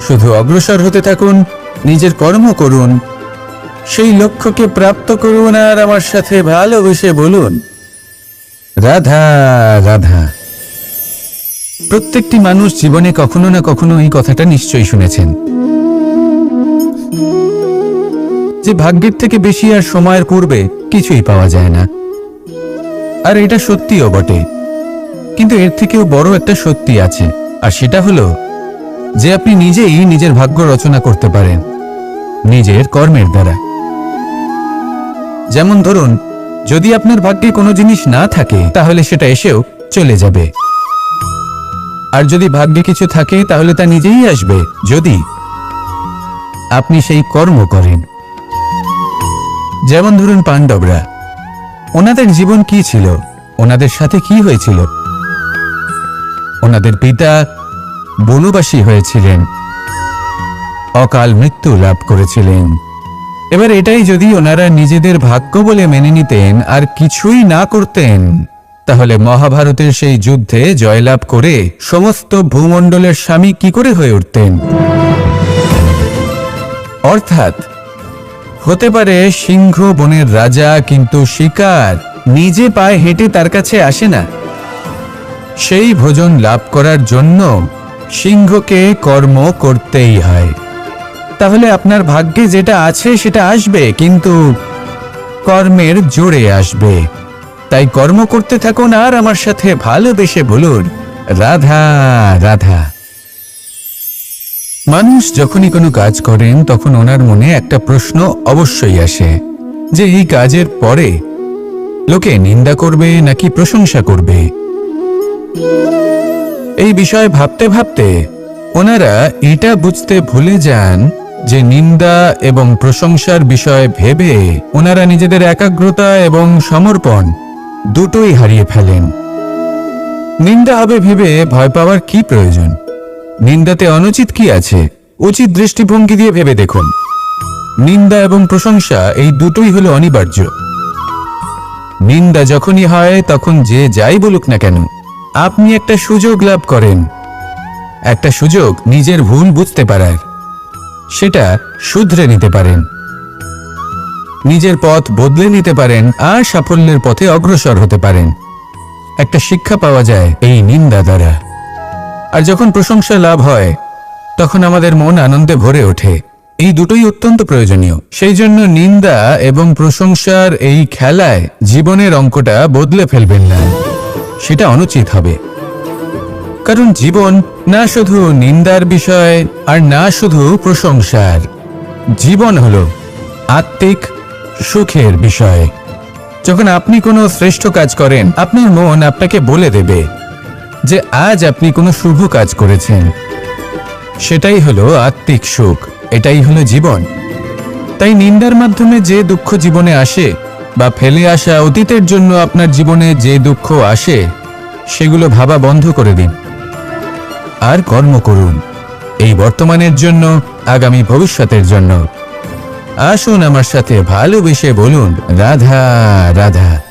শুধু অগ্রসর হতে থাকুন, নিজের কর্ম করুন, সেই লক্ষ্যকে প্রাপ্ত করুন, আর আমার সাথে ভালোবেসে বলুন, রাধা রাধা। প্রত্যেকটি মানুষ জীবনে কখনো না কখনো এই কথাটা নিশ্চয়ই শুনেছেন যে ভাগ্যের থেকে বেশি আর সময়ের পূর্বে কিছুই পাওয়া যায় না। আর এটা সত্যিও বটে, কিন্তু এর থেকেও বড় একটা সত্যি আছে, আর সেটা হলো যে আপনি নিজেই নিজের ভাগ্য রচনা করতে পারেন নিজের কর্মের দ্বারা। যেমন ধরুন, যদি আপনার ভাগ্যে কোনো জিনিস না থাকে তাহলে সেটা এসেও চলে যাবে, আর যদি ভাগ্যে কিছু থাকে তাহলে তা নিজেই আসবে, যদি আপনি সেই কর্ম করেন। যেমন ধরুন পাণ্ডবরা, ওনাদের জীবন কি ছিল, ওনাদের সাথে কি হয়েছিল? ওনাদের পিতা বনবাসী হয়েছিলেন, অকাল মৃত্যু লাভ করেছিলেন। এবার এটাই যদি ওনারা নিজেদের ভাগ্য বলে মেনে নিতেন আর কিছুই না করতেন, তাহলে মহাভারতের সেই যুদ্ধে জয়লাভ করে সমস্ত ভূমণ্ডলের স্বামী কি করে হয়ে উঠতেন? অর্থাৎ হতে পারে সিংহ বনের রাজা, কিন্তু শিকার নিজে পায়ে হেঁটে তার কাছে আসে না। সেই ভোজন লাভ করার জন্য সিংহকে কর্ম করতেই হয়। তাহলে আপনার ভাগ্যে যেটা আছে সেটা আসবে, কিন্তু কর্মের জোরে আসবে। তাই কর্ম করতে থাকুন, আর আমার সাথে ভালোবেসে বলুন, রাধা রাধা। মানুষ যখনই কোনো কাজ করেন তখন ওনার মনে একটা প্রশ্ন অবশ্যই আসে যে এই কাজের পরে লোকে নিন্দা করবে নাকি প্রশংসা করবে। এই বিষয়ে ভাবতে ভাবতে ওনারা এটা বুঝতে ভুলে যান যে নিন্দা এবং প্রশংসার বিষয় ভেবে ওনারা নিজেদের একাগ্রতা এবং সমর্পণ দুটোই হারিয়ে ফেলেন। নিন্দা হবে ভেবে ভয় পাওয়ার কি প্রয়োজন? নিন্দাতে অনুচিত কি আছে? উচিত দৃষ্টিভঙ্গি দিয়ে ভেবে দেখুন। নিন্দা এবং প্রশংসা এই দুটোই হলো অনিবার্য। নিন্দা যখনই হয় তখন যে যাই বলুক না কেন, আপনি একটা সুযোগ লাভ করেন, একটা সুযোগ নিজের ভুল বুঝতে পারার, সেটা শুধরে নিতে পারেন, নিজের পথ বদলে নিতে পারেন, আর সাফল্যের পথে অগ্রসর হতে পারেন। একটা শিক্ষা পাওয়া যায় এই নিন্দা দ্বারা। আর যখন প্রশংসা লাভ হয় তখন আমাদের মন আনন্দে ভরে ওঠে। এই দুটোই অত্যন্ত প্রয়োজনীয়। সেই জন্য নিন্দা এবং প্রশংসার এই খেলায় জীবনের অঙ্কটা বদলে ফেলবেন না, সেটা অনুচিত হবে। কারণ জীবন না শুধু নিন্দার বিষয় আর না শুধু প্রশংসার। জীবন হলো আত্মিক সুখের বিষয়। যখন আপনি কোনো শ্রেষ্ঠ কাজ করেন, আপনার মন আপনাকে বলে দেবে যে আজ আপনি কোনো শুভ কাজ করেছেন। সেটাই হলো আত্মিক সুখ, এটাই হলো জীবন। তাই নিন্দার মাধ্যমে যে দুঃখ জীবনে আসে বা ফেলে আসা অতীতের জন্য আপনার জীবনে যে দুঃখ আসে, সেগুলো ভাবা বন্ধ করে দিন আর কর্ম করুন এই বর্তমানের জন্য, আগামী ভবিষ্যতের জন্য। আসুন আমার সাথে ভালোবেসে বলুন রাধা রাধা।